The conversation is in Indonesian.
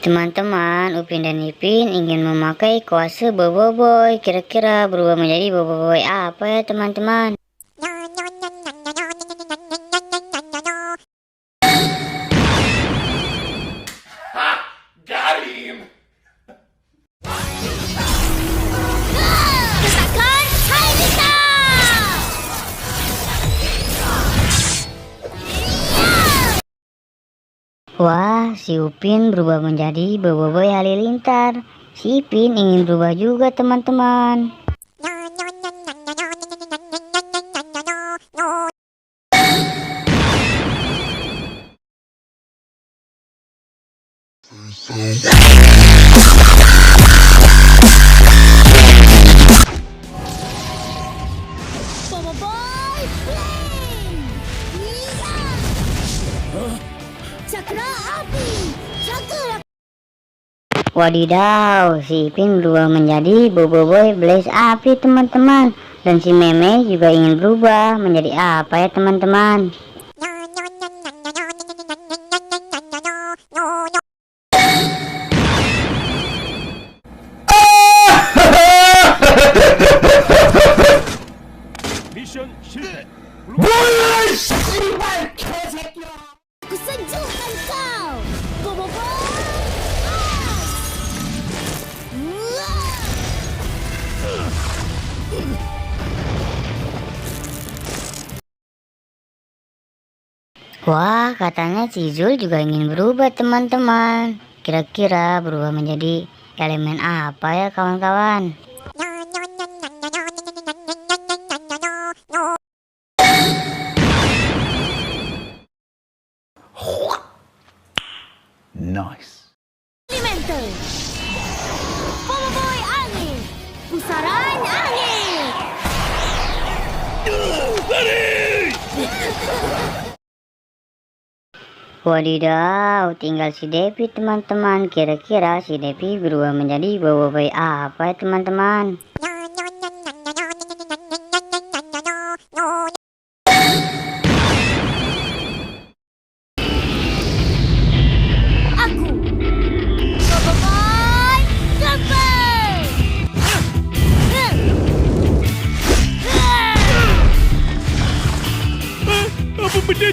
Teman-teman, Upin dan Ipin ingin memakai kuasa Boboiboy. Kira-kira berubah menjadi Boboiboy apa ya teman-teman? Wah, si Upin berubah menjadi Boboiboy Halilintar. Si Ipin ingin berubah juga teman-teman. Boboiboy Flame! Cakra api! Cakra. Wadidaw, si Ipin berubah menjadi Boboiboy Blaze Api teman-teman. Dan si Meme juga ingin berubah menjadi apa ya teman-teman? 미션 실패. 뭐야, 씨발 개새끼야! 구성주한 kau! Boboiboy! Wah, katanya si Zul juga ingin berubah teman-teman. Kira-kira berubah menjadi elemen apa ya kawan-kawan? Nice. Elemental! Boboiboy angin! Pusaran angin! Wadidaw, tinggal si Devi teman-teman. Kira-kira si Devi berubah menjadi Boboiboy apa ya teman-teman? Aku! Boboiboy Jumper! Apa benda